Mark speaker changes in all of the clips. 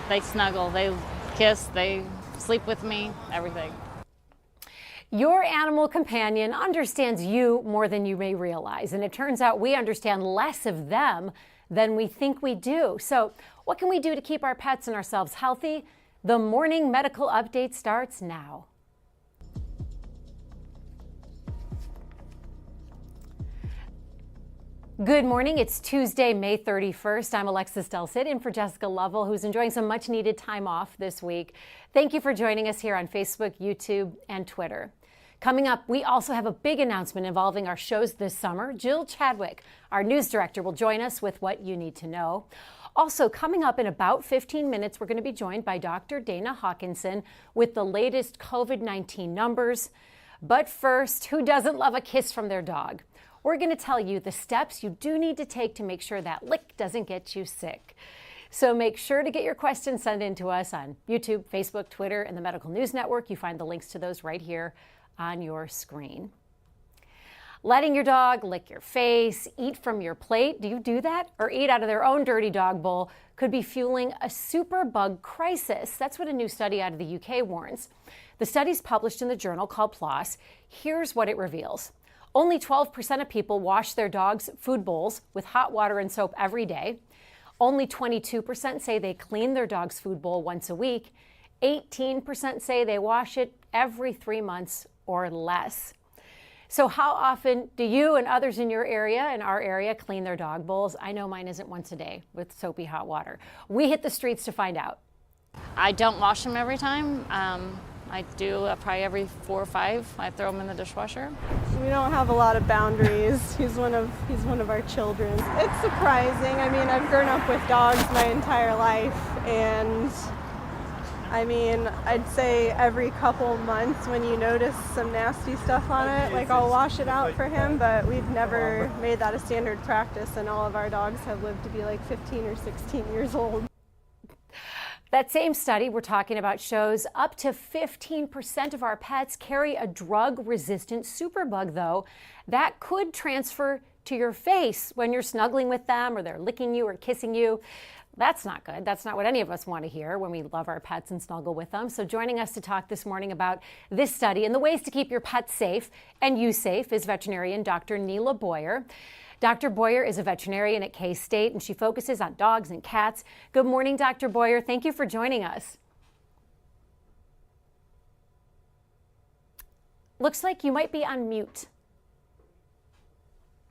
Speaker 1: They snuggle, they kiss, they sleep with me, everything.
Speaker 2: Your animal companion understands you more than you may realize, and it turns out we understand less of them than we think we do. So what can we do to keep our pets and ourselves healthy? The morning medical update starts now. Good morning. It's Tuesday, May 31st. I'm Alexis Delcid in for Jessica Lovell, who's enjoying some much needed time off this week. Thank you for joining us here on Facebook, YouTube, and Twitter. Coming up, we also have a big announcement involving our shows this summer. Jill Chadwick, our news director, will join us with what you need to know. Also, coming up in about 15 minutes, we're going to be joined by Dr. Dana Hawkinson with the latest COVID-19 numbers. But first, who doesn't love a kiss from their dog? We're going to tell you the steps you do need to take to make sure that lick doesn't get you sick. So make sure to get your questions sent in to us on YouTube, Facebook, Twitter, and the Medical News Network. You find the links to those right here on your screen. Letting your dog lick your face, eat from your plate, do you do that? Or eat out of their own dirty dog bowl could be fueling a superbug crisis. That's what a new study out of the UK warns. The study's published in the journal called PLOS. Here's what it reveals. Only 12% of people wash their dog's food bowls with hot water and soap every day. Only 22% say they clean their dog's food bowl once a week. 18% say they wash it every 3 months or less. So how often do you and others in your area, in our area, clean their dog bowls? I know mine isn't once a day with soapy hot water. We hit the streets to find out.
Speaker 1: I don't wash them every time. I do probably every 4 or 5. I throw them in the dishwasher.
Speaker 3: We don't have a lot of boundaries. He's one of our children. It's surprising. I mean, I've grown up with dogs my entire life, and I mean, I'd say every couple months when you notice some nasty stuff on it, like I'll wash it out for him, but we've never made that a standard practice, and all of our dogs have lived to be like 15 or 16 years old.
Speaker 2: That same study we're talking about shows up to 15% of our pets carry a drug-resistant superbug, though. That could transfer to your face when you're snuggling with them or they're licking you or kissing you. That's not good. That's not what any of us want to hear when we love our pets and snuggle with them. So joining us to talk this morning about this study and the ways to keep your pets safe and you safe is veterinarian Dr. Neela Boyer. Dr. Boyer is a veterinarian at K-State, and she focuses on dogs and cats. Good morning, Dr. Boyer. Thank you for joining us. Looks like you might be on mute.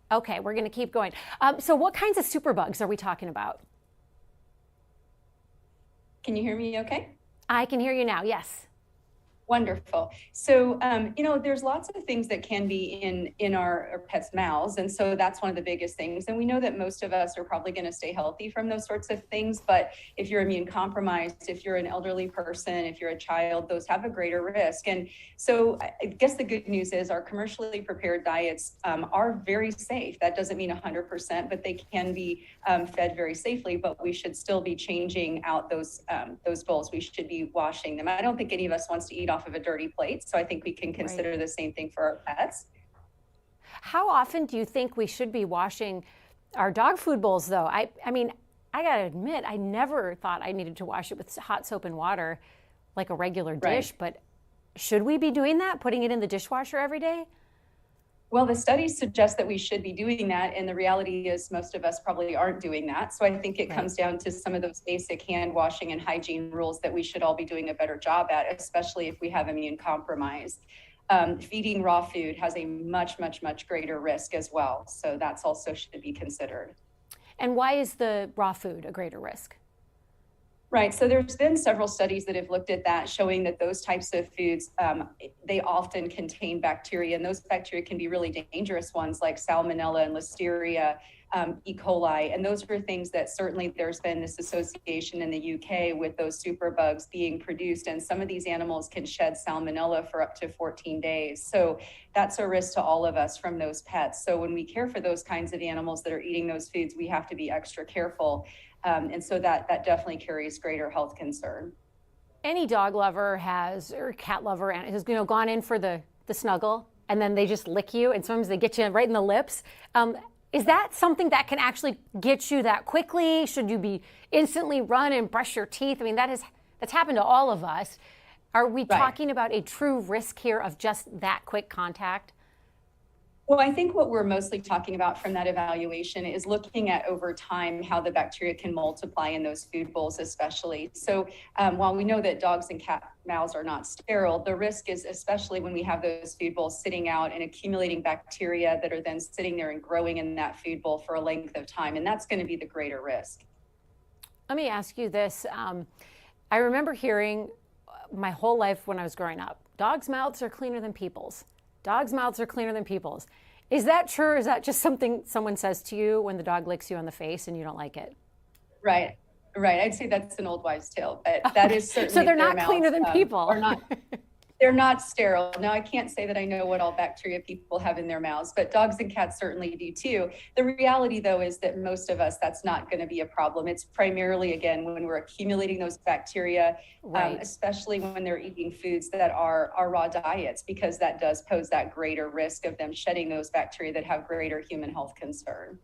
Speaker 2: Okay, we're going to keep going. So what kinds of superbugs are we talking about?
Speaker 4: Can you hear me okay?
Speaker 2: I can hear you now, yes.
Speaker 4: Wonderful. So, there's lots of things that can be in our pets' mouths. And so that's one of the biggest things. And we know that most of us are probably going to stay healthy from those sorts of things. But if you're immune compromised, if you're an elderly person, if you're a child, those have a greater risk. And so I guess the good news is our commercially prepared diets are very safe. That doesn't mean 100%, but they can be fed very safely. But we should still be changing out those bowls. We should be washing them. I don't think any of us wants to eat off of a dirty plate. So I think we can consider the same thing for our pets.
Speaker 2: How often do you think we should be washing our dog food bowls, though? I mean, I got to admit, I never thought I needed to wash it with hot soap and water like a regular dish, but should we be doing that, putting it in the dishwasher every day?
Speaker 4: Well, the studies suggest that we should be doing that. And the reality is most of us probably aren't doing that. So I think it comes down to some of those basic hand washing and hygiene rules that we should all be doing a better job at, especially if we have immune compromise. Feeding raw food has a much, much, much greater risk as well. So that's also should be considered.
Speaker 2: And why is the raw food a greater risk?
Speaker 4: Right. So there's been several studies that have looked at that, showing that those types of foods, they often contain bacteria, and those bacteria can be really dangerous ones like salmonella and listeria, E. coli. And those are things that certainly there's been this association in the UK with those superbugs being produced. And some of these animals can shed salmonella for up to 14 days. So that's a risk to all of us from those pets. So when we care for those kinds of animals that are eating those foods, we have to be extra careful. And so that definitely carries greater health concern.
Speaker 2: Any dog lover has, or cat lover, has gone in for the snuggle, and then they just lick you, and sometimes they get you right in the lips. Is that something that can actually get you that quickly? Should you be instantly run and brush your teeth? I mean, that's happened to all of us. Are we talking about a true risk here of just that quick contact?
Speaker 4: Well, I think what we're mostly talking about from that evaluation is looking at over time how the bacteria can multiply in those food bowls, especially. So while we know that dogs and cat mouths are not sterile, the risk is especially when we have those food bowls sitting out and accumulating bacteria that are then sitting there and growing in that food bowl for a length of time. And that's going to be the greater risk.
Speaker 2: Let me ask you this. I remember hearing my whole life when I was growing up, dogs' mouths are cleaner than people's. Dogs' mouths are cleaner than people's. Is that true, or is that just something someone says to you when the dog licks you on the face and you don't like it?
Speaker 4: Right. I'd say that's an old wives' tale, but that is certainly.
Speaker 2: So they're not cleaner than people.
Speaker 4: They're not sterile. Now, I can't say that I know what all bacteria people have in their mouths, but dogs and cats certainly do too. The reality, though, is that most of us, that's not going to be a problem. It's primarily, again, when we're accumulating those bacteria, especially when they're eating foods that are raw diets, because that does pose that greater risk of them shedding those bacteria that have greater human health concern.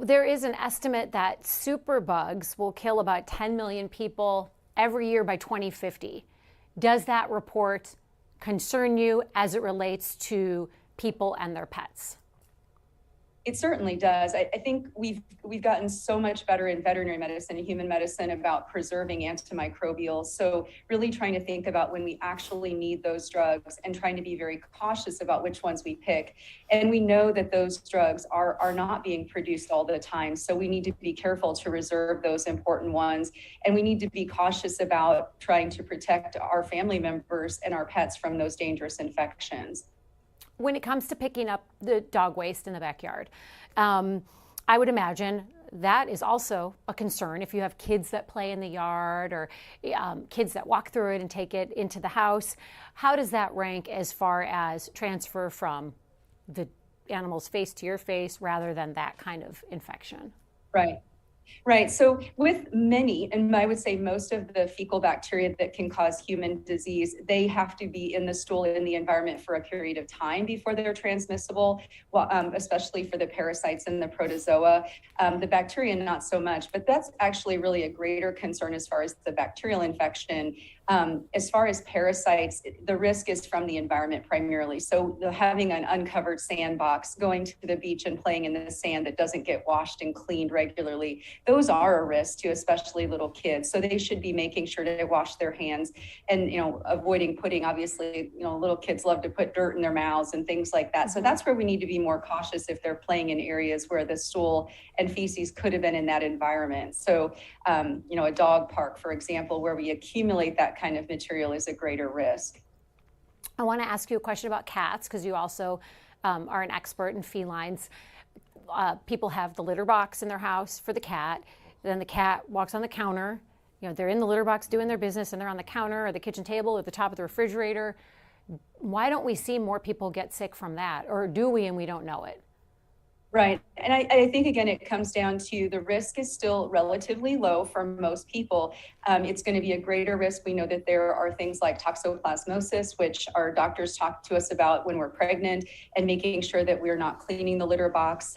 Speaker 2: There is an estimate that superbugs will kill about 10 million people every year by 2050. Does that report concern you as it relates to people and their pets?
Speaker 4: It certainly does. I think we've gotten so much better in veterinary medicine and human medicine about preserving antimicrobials. So really trying to think about when we actually need those drugs and trying to be very cautious about which ones we pick. And we know that those drugs are not being produced all the time. So we need to be careful to reserve those important ones. And we need to be cautious about trying to protect our family members and our pets from those dangerous infections.
Speaker 2: When it comes to picking up the dog waste in the backyard, I would imagine that is also a concern if you have kids that play in the yard or kids that walk through it and take it into the house. How does that rank as far as transfer from the animal's face to your face rather than that kind of infection?
Speaker 4: Right. So with many, and I would say most of the fecal bacteria that can cause human disease, they have to be in the stool in the environment for a period of time before they're transmissible, especially for the parasites and the protozoa. The bacteria, not so much, but that's actually really a greater concern as far as the bacterial infection. As far as parasites, the risk is from the environment primarily. So having an uncovered sandbox, going to the beach and playing in the sand that doesn't get washed and cleaned regularly, those are a risk to especially little kids. So they should be making sure to wash their hands and, avoiding putting, obviously, little kids love to put dirt in their mouths and things like that. So that's where we need to be more cautious if they're playing in areas where the stool and feces could have been in that environment. So, a dog park, for example, where we accumulate that kind of material is a greater risk.
Speaker 2: I want to ask you a question about cats because you also are an expert in felines. People have the litter box in their house for the cat. Then the cat walks on the counter. They're in the litter box doing their business and they're on the counter or the kitchen table or the top of the refrigerator. Why don't we see more people get sick from that? Or do we and we don't know it?
Speaker 4: Right. And I think, again, it comes down to the risk is still relatively low for most people. It's going to be a greater risk. We know that there are things like toxoplasmosis, which our doctors talk to us about when we're pregnant, and making sure that we're not cleaning the litter box,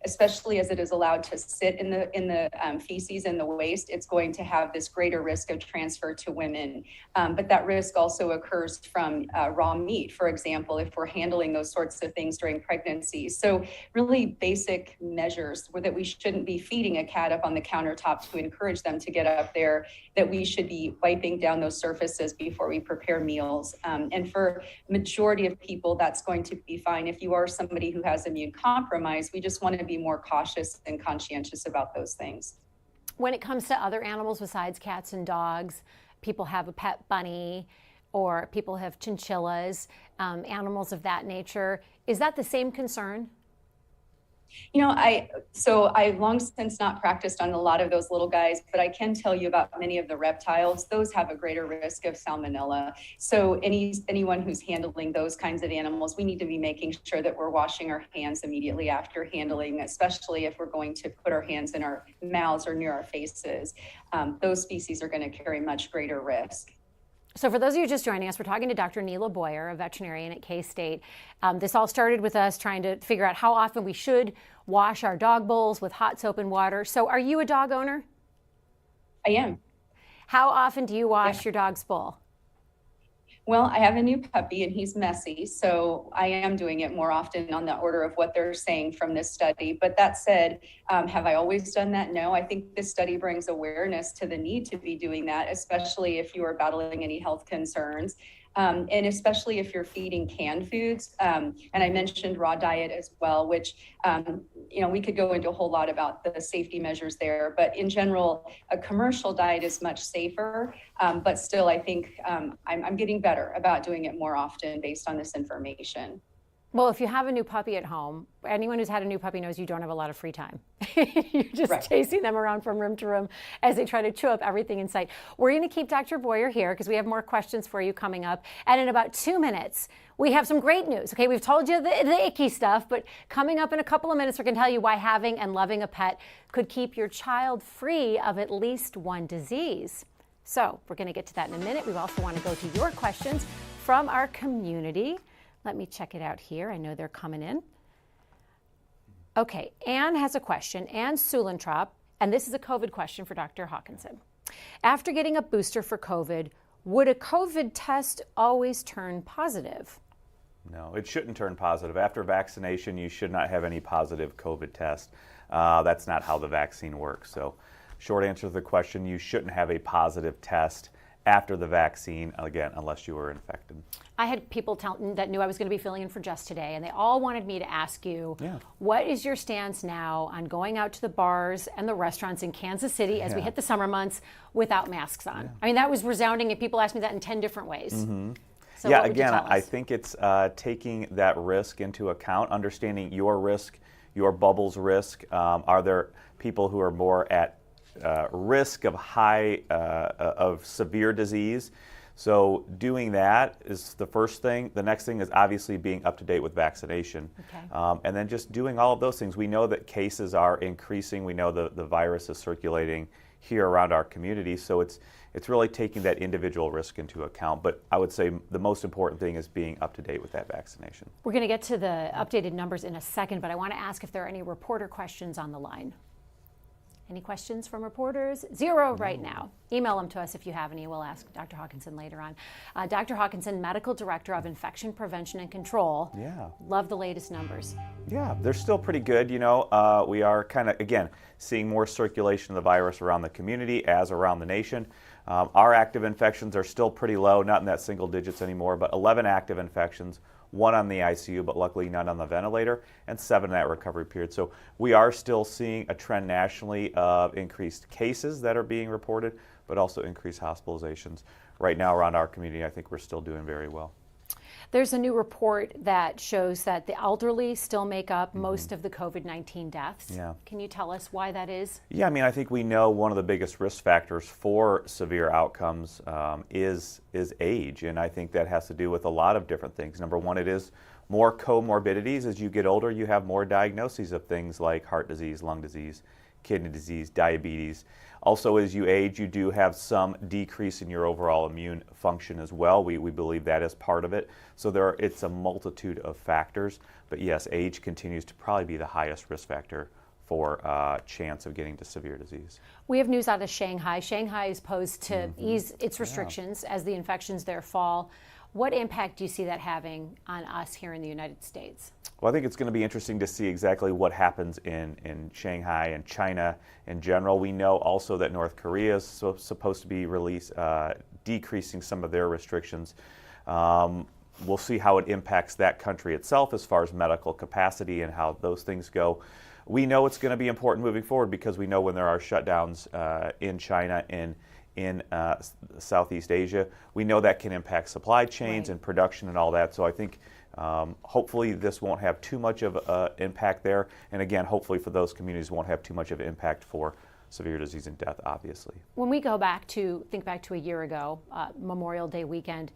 Speaker 4: especially as it is allowed to sit in the feces and the waste. It's going to have this greater risk of transfer to women. But that risk also occurs from raw meat, for example, if we're handling those sorts of things during pregnancy. So really basic measures that we shouldn't be feeding a cat up on the countertop to encourage them to get up there, that we should be wiping down those surfaces before we prepare meals. And for majority of people, that's going to be fine. If you are somebody who has immune compromise, we just want to be more cautious and conscientious about those things.
Speaker 2: When it comes to other animals besides cats and dogs, people have a pet bunny or people have chinchillas, animals of that nature. Is that the same concern?
Speaker 4: I've long since not practiced on a lot of those little guys, but I can tell you about many of the reptiles. Those have a greater risk of salmonella. So anyone who's handling those kinds of animals, we need to be making sure that we're washing our hands immediately after handling, especially if we're going to put our hands in our mouths or near our faces. Those species are going to carry much greater risk.
Speaker 2: So for those of you just joining us, we're talking to Dr. Neela Boyer, a veterinarian at K-State. This all started with us trying to figure out how often we should wash our dog bowls with hot soap and water. So are you a dog owner?
Speaker 4: I am.
Speaker 2: How often do you wash your dog's bowl?
Speaker 4: Well, I have a new puppy and he's messy, so I am doing it more often on the order of what they're saying from this study. But that said, have I always done that? No, I think this study brings awareness to the need to be doing that, especially if you are battling any health concerns. And especially if you're feeding canned foods. And I mentioned raw diet as well, which, we could go into a whole lot about the safety measures there. But in general, a commercial diet is much safer. But still, I think I'm getting better about doing it more often based on this information.
Speaker 2: Well, if you have a new puppy at home, anyone who's had a new puppy knows you don't have a lot of free time. You're just chasing them around from room to room as they try to chew up everything in sight. We're going to keep Dr. Boyer here because we have more questions for you coming up. And in about 2 minutes, we have some great news. Okay, we've told you the icky stuff, but coming up in a couple of minutes, we're going to tell you why having and loving a pet could keep your child free of at least one disease. So we're going to get to that in a minute. We also want to go to your questions from our community. Let me check it out here. I know they're coming in. Okay, Anne has a question. Anne Sulentrop, and this is a COVID question for Dr. Hawkinson. After getting a booster for COVID, would a COVID test always turn positive?
Speaker 5: No, it shouldn't turn positive. After vaccination, you should not have any positive COVID test. That's not how the vaccine works. So, short answer to the question, you shouldn't have a positive test after the vaccine, again, unless you were infected.
Speaker 2: I had people that knew I was going to be filling in for Jess today, and they all wanted me to ask you, what is your stance now on going out to the bars and the restaurants in Kansas City as we hit the summer months without masks on? I mean, that was resounding, and people asked me that in 10 different ways. So
Speaker 5: yeah, again, I think it's taking that risk into account, understanding your risk, your bubble's risk. Are there people who are more at risk of of severe disease? So doing that is the first thing. The next thing is obviously being up to date with vaccination. And then just doing all of those things. We know that cases are increasing. We know the virus is circulating here around our community. So it's really taking that individual risk into account. But I would say the most important thing is being up to date with that vaccination.
Speaker 2: We're going to get to the updated numbers in a second, but I want to ask if there are any reporter questions on the line. Any questions from reporters? Zero right now. Email them to us if you have any. We'll ask Dr. Hawkinson later on. Dr. Hawkinson, Medical Director of Infection Prevention and Control. Love the latest numbers.
Speaker 5: Yeah, they're still pretty good. We are kind of, again, seeing more circulation of the virus around the community as around the nation. Our active infections are still pretty low, not in that single digits anymore, but 11 active infections, 1 on the ICU, but luckily none on the ventilator, and 7 in that recovery period. So we are still seeing a trend nationally of increased cases that are being reported, but also increased hospitalizations. Right now around our community, I think we're still doing very well.
Speaker 2: There's a new report that shows that the elderly still make up most of the COVID-19 deaths. Can you tell us why that is?
Speaker 5: Yeah, I mean, I think we know one of the biggest risk factors for severe outcomes is age, and I think that has to do with a lot of different things. Number one, it is more comorbidities. As you get older, you have more diagnoses of things like heart disease, lung disease, kidney disease, diabetes. Also, as you age, you do have some decrease in your overall immune function as well. We believe that is part of it. So it's a multitude of factors. But yes, age continues to probably be the highest risk factor for chance of getting to severe disease.
Speaker 2: We have news out of Shanghai. Shanghai is posed to ease its restrictions as the infections there fall. What impact do you see that having on us here in the United States?
Speaker 5: Well, I think it's going to be interesting to see exactly what happens in Shanghai and China in general. We know also that North Korea is supposed to be decreasing some of their restrictions. We'll see how it impacts that country itself as far as medical capacity and how those things go. We know it's going to be important moving forward because we know when there are shutdowns in China and in Southeast Asia, we know that can impact supply chains and production and all that. So I think hopefully this won't have too much of an impact there. And again, hopefully for those communities won't have too much of an impact for severe disease and death, obviously.
Speaker 2: When we think back to a year ago, Memorial Day weekend,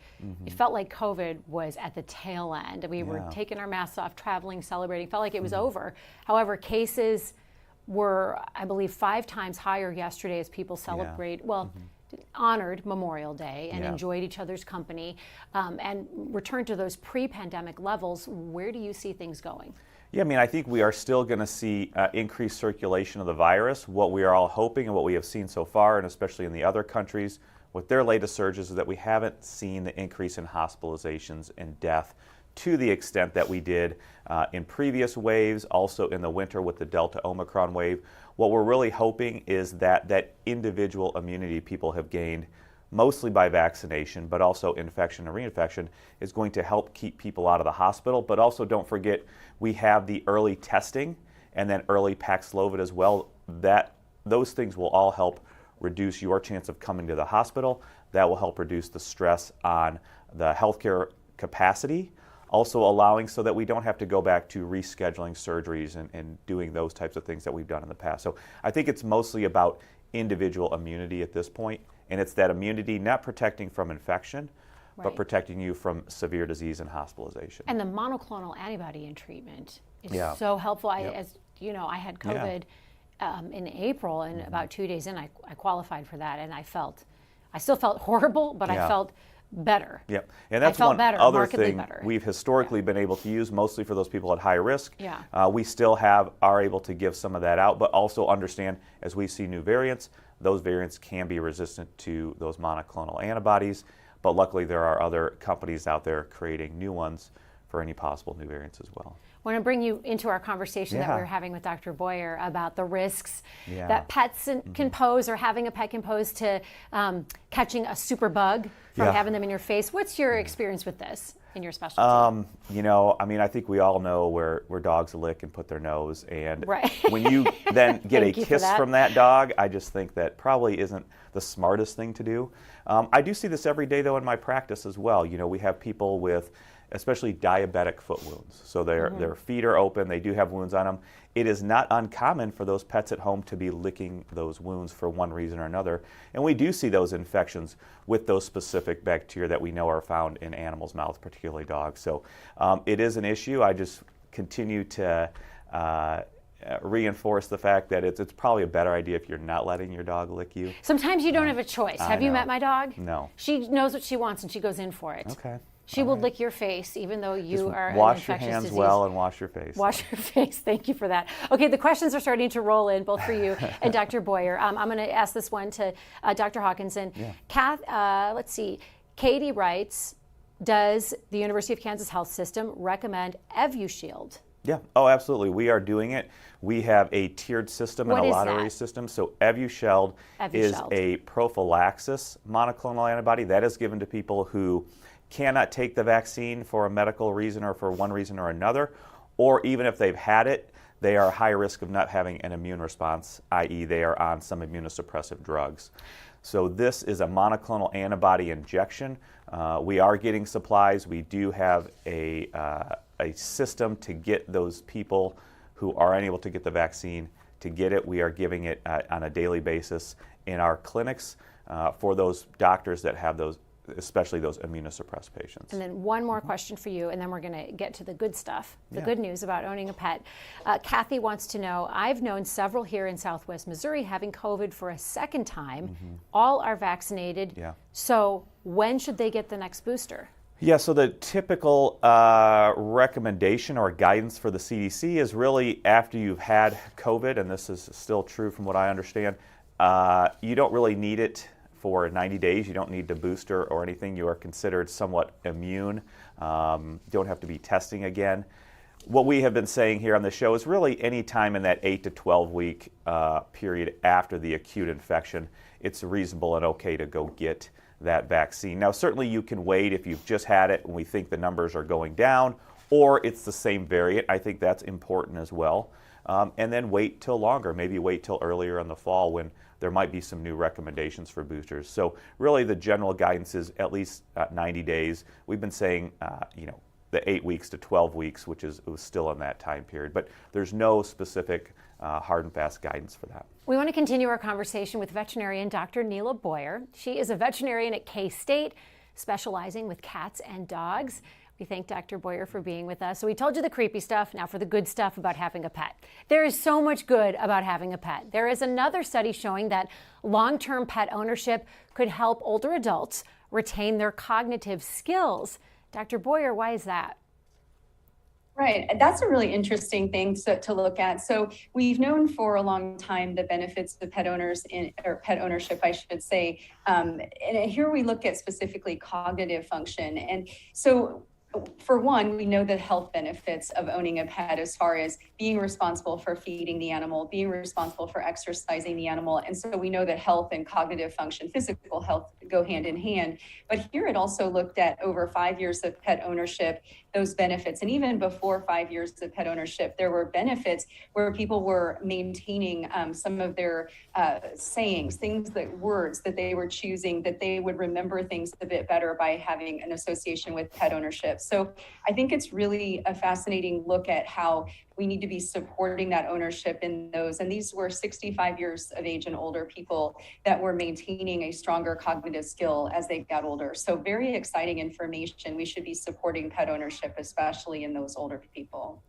Speaker 2: it felt like COVID was at the tail end. We were taking our masks off, traveling, celebrating, felt like it was over. However, cases were, I believe, 5 times higher yesterday as people celebrate. honored Memorial Day and
Speaker 5: Yeah.
Speaker 2: enjoyed each other's company and returned to those pre-pandemic levels, where do you see things going?
Speaker 5: Yeah, I mean, I think we are still going to see increased circulation of the virus. What we are all hoping and what we have seen so far, and especially in the other countries with their latest surges, is that we haven't seen the increase in hospitalizations and death to the extent that we did in previous waves, also in the winter with the Delta Omicron wave. What we're really hoping is that that individual immunity people have gained, mostly by vaccination, but also infection and reinfection, is going to help keep people out of the hospital. But also don't forget, we have the early testing and then early Paxlovid as well. Those things will all help reduce your chance of coming to the hospital. That will help reduce the stress on the healthcare capacity, also allowing so that we don't have to go back to rescheduling surgeries and doing those types of things that we've done in the past. So I think it's mostly about individual immunity at this point, and it's that immunity not protecting from infection, but
Speaker 2: Right.
Speaker 5: protecting you from severe disease and hospitalization.
Speaker 2: And the monoclonal antibody in treatment is
Speaker 5: Yeah.
Speaker 2: so helpful.
Speaker 5: Yep.
Speaker 2: As you know, I had
Speaker 5: Yeah.
Speaker 2: COVID in April, and about 2 days in, I qualified for that, and I still felt horrible, but I
Speaker 5: Yeah.
Speaker 2: felt better.
Speaker 5: Yep, and that's
Speaker 2: felt
Speaker 5: one
Speaker 2: better,
Speaker 5: other
Speaker 2: markedly
Speaker 5: thing
Speaker 2: better.
Speaker 5: we've historically been able to use, mostly for those people at high risk.
Speaker 2: Yeah.
Speaker 5: We still are able to give some of that out, but also understand as we see new variants, those variants can be resistant to those monoclonal antibodies. But luckily, there are other companies out there creating new ones for any possible new variants as well.
Speaker 2: I want to bring you into our conversation that
Speaker 5: Yeah.
Speaker 2: we were having with Dr. Boyer about the risks
Speaker 5: Yeah.
Speaker 2: that pets can pose, or having a pet can pose, to catching a superbug from
Speaker 5: Yeah.
Speaker 2: having them in your face. What's your experience with this in your specialty?
Speaker 5: You know, I mean, I think we all know where dogs lick and put their nose, and
Speaker 2: Right.
Speaker 5: when you then get a
Speaker 2: Thank you for
Speaker 5: kiss
Speaker 2: that.
Speaker 5: from that dog, I just think that probably isn't the smartest thing to do. I do see this every day, though, in my practice as well. You know, we have people with especially diabetic foot wounds. So their feet are open, they do have wounds on them. It is not uncommon for those pets at home to be licking those wounds for one reason or another. And we do see those infections with those specific bacteria that we know are found in animals' mouths, particularly dogs. So it is an issue. I just continue to reinforce the fact that it's probably a better idea if you're not letting your dog lick you.
Speaker 2: Sometimes you don't have a choice. Have you
Speaker 5: know.
Speaker 2: met my dog?
Speaker 5: No.
Speaker 2: She knows what she wants and she goes in for it.
Speaker 5: Okay.
Speaker 2: She will lick your face even though you
Speaker 5: Just
Speaker 2: are an
Speaker 5: wash your
Speaker 2: infectious
Speaker 5: hands
Speaker 2: disease.
Speaker 5: well and wash your face.
Speaker 2: Wash your face. Thank you for that. Okay, the questions are starting to roll in, both for you and Dr. Boyer. I'm going to ask this one to Dr. Hawkinson.
Speaker 5: Yeah.
Speaker 2: Let's see. Katie writes, does the University of Kansas Health System recommend Evushield?
Speaker 5: Yeah, oh, absolutely. We are doing it. We have a tiered system and
Speaker 2: What
Speaker 5: a
Speaker 2: is
Speaker 5: lottery
Speaker 2: that?
Speaker 5: system. So Evushield is
Speaker 2: Evushield.
Speaker 5: a prophylaxis monoclonal antibody that is given to people who cannot take the vaccine for a medical reason or for one reason or another, or even if they've had it, they are high risk of not having an immune response, i.e. they are on some immunosuppressive drugs. So this is a monoclonal antibody injection. We are getting supplies. We do have a system to get those people who are unable to get the vaccine to get it. We are giving it on a daily basis in our clinics for those doctors that have those, especially those immunosuppressed patients.
Speaker 2: And then one more question for you, and then we're going to get to the good stuff, the
Speaker 5: Yeah.
Speaker 2: good news about owning a pet. Kathy wants to know, I've known several here in Southwest Missouri having COVID for a second time. All are vaccinated.
Speaker 5: Yeah.
Speaker 2: So when should they get the next booster?
Speaker 5: Yeah, so the typical recommendation or guidance for the CDC is really after you've had COVID, and this is still true from what I understand, you don't really need it for 90 days. You don't need the booster or anything. You are considered somewhat immune. Don't have to be testing again. What we have been saying here on the show is really any time in that 8 to 12 week period after the acute infection, it's reasonable and okay to go get that vaccine. Now, certainly you can wait if you've just had it and we think the numbers are going down, or it's the same variant. I think that's important as well. And then wait till longer, maybe wait till earlier in the fall when there might be some new recommendations for boosters. So really the general guidance is at least 90 days. We've been saying, the 8 weeks to 12 weeks, which it was still in that time period, but there's no specific hard and fast guidance for that.
Speaker 2: We want to continue our conversation with veterinarian Dr. Neela Boyer. She is a veterinarian at K-State, specializing with cats and dogs. We thank Dr. Boyer for being with us. So we told you the creepy stuff, now for the good stuff about having a pet. There is so much good about having a pet. There is another study showing that long-term pet ownership could help older adults retain their cognitive skills. Dr. Boyer, why is that?
Speaker 4: Right. That's a really interesting thing to look at. So we've known for a long time the benefits of pet owners or pet ownership, I should say. And here we look at specifically cognitive function. And so for one, we know the health benefits of owning a pet as far as being responsible for feeding the animal, being responsible for exercising the animal. And so we know that health and cognitive function, physical health, go hand in hand. But here it also looked at over 5 years of pet ownership, those benefits. And even before 5 years of pet ownership, there were benefits where people were maintaining some of their sayings, words that they were choosing, that they would remember things a bit better by having an association with pet ownership. So I think it's really a fascinating look at how we need to be supporting that ownership in those. And these were 65 years of age and older people that were maintaining a stronger cognitive skill as they got older. So very exciting information. We should be supporting pet ownership, especially in those older people.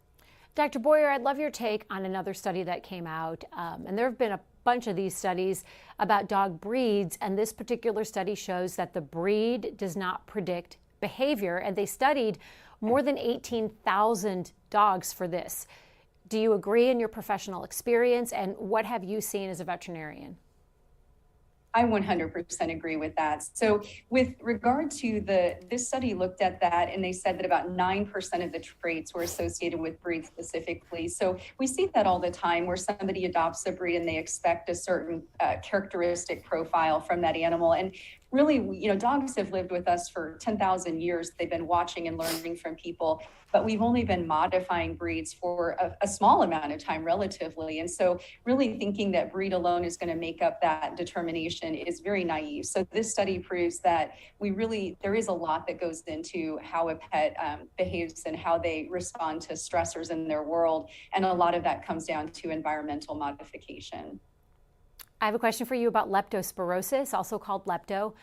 Speaker 2: Dr. Boyer, I'd love your take on another study that came out. And there have been a bunch of these studies about dog breeds. And this particular study shows that the breed does not predict behavior. And they studied more than 18,000 dogs for this. Do you agree in your professional experience? And what have you seen as a veterinarian?
Speaker 4: I 100% agree with that. So with regard to this study looked at that, and they said that about 9% of the traits were associated with breed specifically. So we see that all the time where somebody adopts a breed and they expect a certain characteristic profile from that animal. And really, dogs have lived with us for 10,000 years. They've been watching and learning from people, but we've only been modifying breeds for a small amount of time relatively. And so really thinking that breed alone is going to make up that determination is very naive. So this study proves that there is a lot that goes into how a pet behaves and how they respond to stressors in their world. And a lot of that comes down to environmental modification.
Speaker 2: I have a question for you about leptospirosis, also called lepto.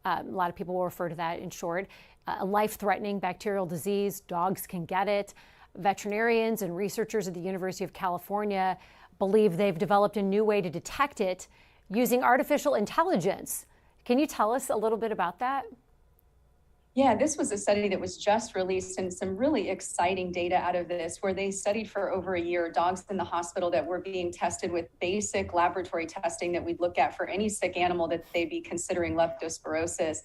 Speaker 2: A lot of people will refer to that in short. A life-threatening bacterial disease. Dogs can get it. Veterinarians and researchers at the University of California believe they've developed a new way to detect it using artificial intelligence. Can you tell us a little bit about that?
Speaker 4: Yeah, this was a study that was just released, and some really exciting data out of this, where they studied for over a year dogs in the hospital that were being tested with basic laboratory testing that we'd look at for any sick animal that they'd be considering leptospirosis.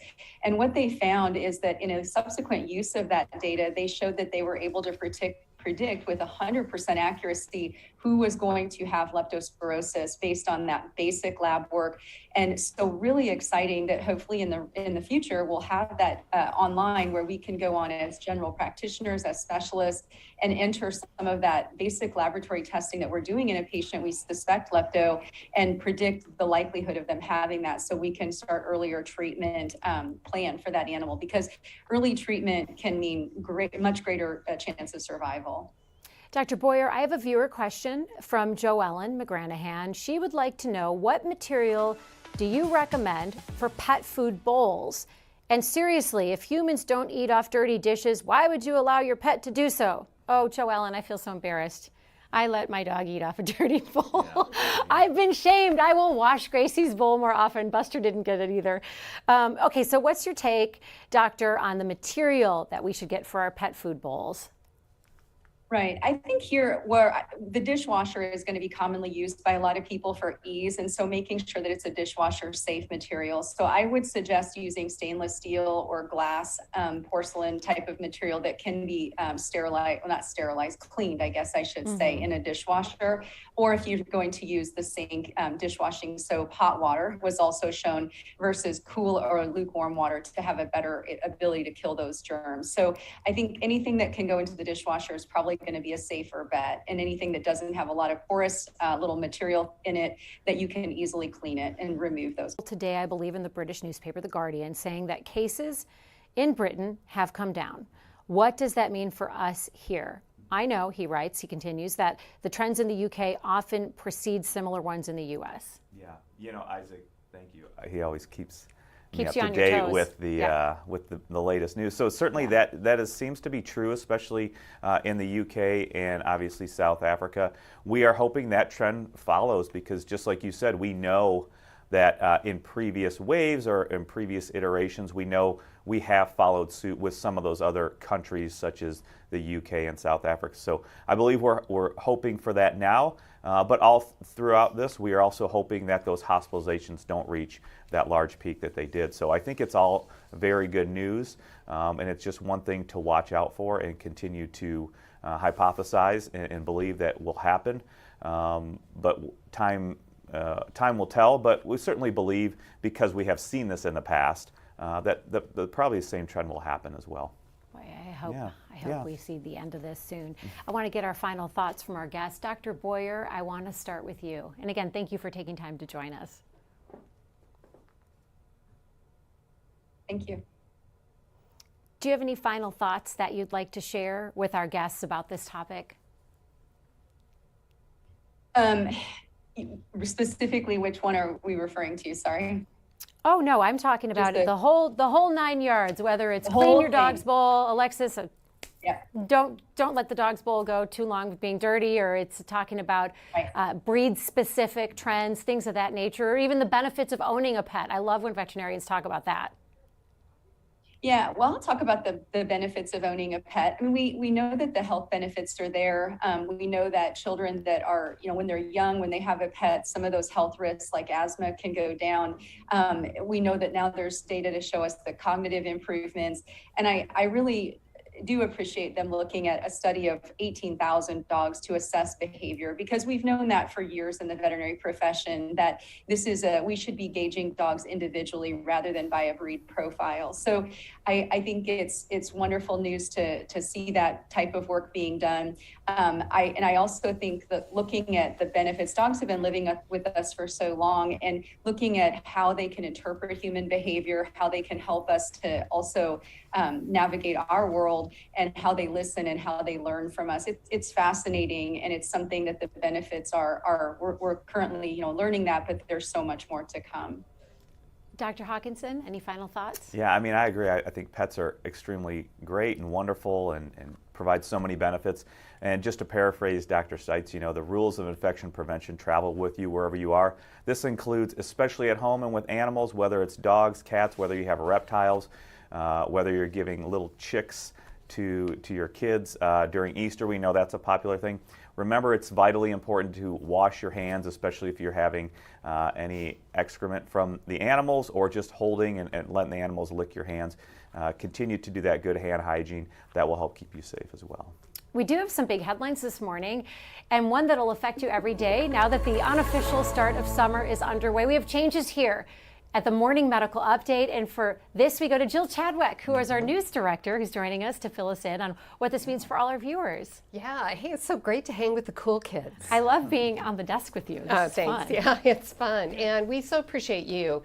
Speaker 4: And what they found is that in a subsequent use of that data, they showed that they were able to predict with 100% accuracy who was going to have leptospirosis based on that basic lab work. And so really exciting that hopefully in the future we'll have that online, where we can go on as general practitioners, as specialists, and enter some of that basic laboratory testing that we're doing in a patient we suspect lepto, and predict the likelihood of them having that, so we can start earlier treatment plan for that animal, because early treatment can mean much greater chance of survival.
Speaker 2: Dr. Boyer, I have a viewer question from Joellen McGranahan. She would like to know, what material do you recommend for pet food bowls? And seriously, if humans don't eat off dirty dishes, why would you allow your pet to do so? Oh, Joellen, I feel so embarrassed. I let my dog eat off a dirty bowl. Yeah. I've been shamed. I will wash Gracie's bowl more often. Buster didn't get it either. Okay, so what's your take, doctor, on the material that we should get for our pet food bowls?
Speaker 4: Right. I think here where the dishwasher is going to be commonly used by a lot of people for ease. And so making sure that it's a dishwasher safe material. So I would suggest using stainless steel or glass, porcelain type of material that can be cleaned, I guess I should say, in a dishwasher. Or if you're going to use the sink, dishwashing soap, hot water was also shown versus cool or lukewarm water to have a better ability to kill those germs. So I think anything that can go into the dishwasher is probably going to be a safer bet, and anything that doesn't have a lot of porous little material in it, that you can easily clean it and remove those.
Speaker 2: Today, I believe in the British newspaper, The Guardian, saying that cases in Britain have come down. What does that mean for us here? I know, he writes, he continues, that the trends in the UK often precede similar ones in the US.
Speaker 5: Yeah, Isaac, thank you. He always keeps
Speaker 2: Keeps
Speaker 5: me
Speaker 2: you
Speaker 5: up
Speaker 2: on
Speaker 5: to
Speaker 2: your
Speaker 5: date
Speaker 2: toes.
Speaker 5: with the latest news. So certainly seems to be true, especially in the UK and obviously South Africa. We are hoping that trend follows because, just like you said, we know that in previous waves or in previous iterations, we know we have followed suit with some of those other countries, such as the UK and South Africa. So I believe we're hoping for that now. But all throughout this, we are also hoping that those hospitalizations don't reach that large peak that they did. So I think it's all very good news, and it's just one thing to watch out for and continue to hypothesize and believe that will happen. But time will tell. But we certainly believe, because we have seen this in the past, that probably the same trend will happen as well.
Speaker 2: I hope we see the end of this soon. I want to get our final thoughts from our guest. Dr. Boyer, I want to start with you. And again, thank you for taking time to join us.
Speaker 4: Thank you.
Speaker 2: Do you have any final thoughts that you'd like to share with our guests about this topic?
Speaker 4: Specifically, which one are we referring to? Sorry.
Speaker 2: Oh no, I'm talking about the whole 9 yards. Whether it's clean your dog's bowl, Alexis. Don't let the dog's bowl go too long with being dirty, or it's talking about breed-specific trends, things of that nature, or even the benefits of owning a pet. I love when veterinarians talk about that.
Speaker 4: Yeah, well, I'll talk about the benefits of owning a pet. I mean, we know that the health benefits are there. We know that children that are, when they're young, when they have a pet, some of those health risks like asthma can go down. We know that now there's data to show us the cognitive improvements. And I really do appreciate them looking at a study of 18,000 dogs to assess behavior, because we've known that for years in the veterinary profession, that we should be gauging dogs individually rather than by a breed profile. So I think it's wonderful news to see that type of work being done. I also think that looking at the benefits, dogs have been living with us for so long, and looking at how they can interpret human behavior, how they can help us to also navigate our world, and how they listen and how they learn from us. It's fascinating, and it's something that the benefits we're currently learning that, but there's so much more to come.
Speaker 2: Dr. Hawkinson, any final thoughts?
Speaker 5: Yeah, I mean, I agree. I think pets are extremely great and wonderful and provide so many benefits. And just to paraphrase Dr. Seitz, the rules of infection prevention travel with you wherever you are. This includes, especially at home and with animals, whether it's dogs, cats, whether you have reptiles, whether you're giving little chicks to your kids during Easter. We know that's a popular thing. Remember, it's vitally important to wash your hands, especially if you're having any excrement from the animals, or just holding and letting the animals lick your hands. Continue to do that good hand hygiene. That will help keep you safe as well.
Speaker 2: We do have some big headlines this morning, and one that will affect you every day now that the unofficial start of summer is underway. We have changes here at the Morning Medical Update, and for this we go to Jill Chadwick, who is our news director, who's joining us to fill us in on what this means for all our viewers.
Speaker 6: Yeah, hey, it's so great to hang with the cool kids.
Speaker 2: I love being on the desk with you. This is
Speaker 6: thanks.
Speaker 2: Fun.
Speaker 6: Yeah, it's fun, and we so appreciate you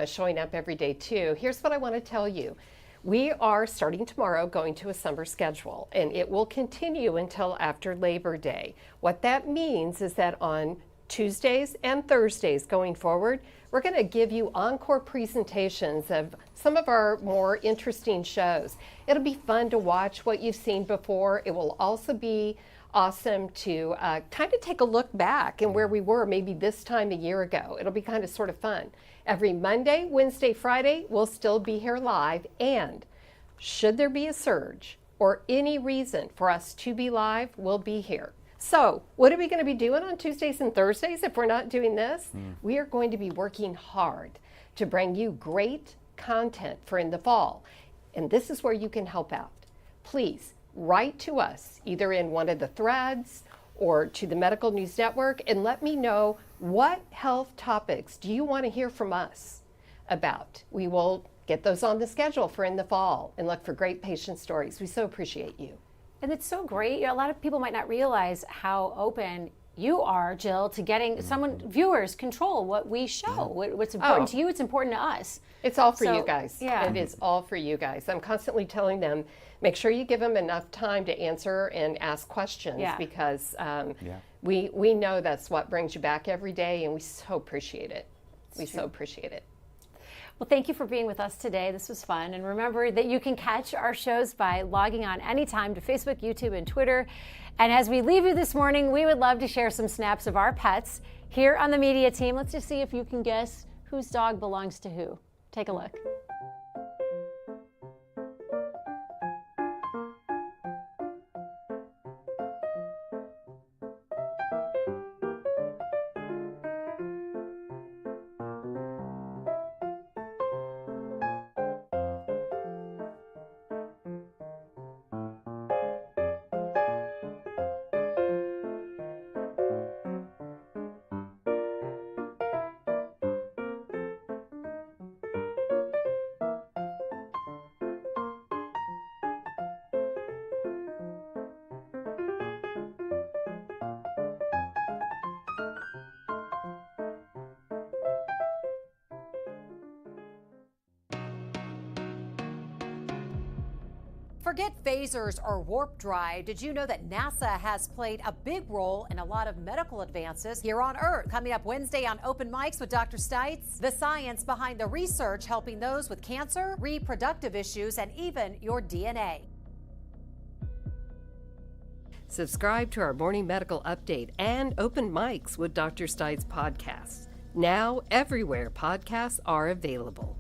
Speaker 6: showing up every day too. Here's what I want to tell you. We are starting tomorrow going to a summer schedule, and it will continue until after Labor Day. What that means is that on Tuesdays and Thursdays going forward, we're going to give you encore presentations of some of our more interesting shows. It'll be fun to watch what you've seen before. It will also be awesome to kind of take a look back and where we were maybe this time a year ago. It'll be kind of sort of fun. Every Monday, Wednesday, Friday, we'll still be here live. And should there be a surge or any reason for us to be live, we'll be here. So what are we going to be doing on Tuesdays and Thursdays if we're not doing this? We are going to be working hard to bring you great content for in the fall. And this is where you can help out. Please write to us either in one of the threads or to the Medical News Network and let me know what health topics do you want to hear from us about. We will get those on the schedule for in the fall and look for great patient stories. We so appreciate you.
Speaker 2: And it's so great. A lot of people might not realize how open you are, Jill, to getting viewers control what we show. What's important to you, it's important to us.
Speaker 6: It's all for you guys.
Speaker 2: Yeah.
Speaker 6: It is all for you guys. I'm constantly telling them, make sure you give them enough time to answer and ask questions because we know that's what brings you back every day, and we so appreciate it. So appreciate it.
Speaker 2: Well, thank you for being with us today. This was fun. And remember that you can catch our shows by logging on anytime to Facebook, YouTube, and Twitter. And as we leave you this morning, we would love to share some snaps of our pets here on the media team. Let's just see if you can guess whose dog belongs to who. Take a look.
Speaker 7: Forget phasers or warp drive. Did you know that NASA has played a big role in a lot of medical advances here on Earth? Coming up Wednesday on Open Mics with Dr. Stites, the science behind the research helping those with cancer, reproductive issues, and even your DNA.
Speaker 6: Subscribe to our morning medical update and Open Mics with Dr. Stites podcasts. Now, everywhere podcasts are available.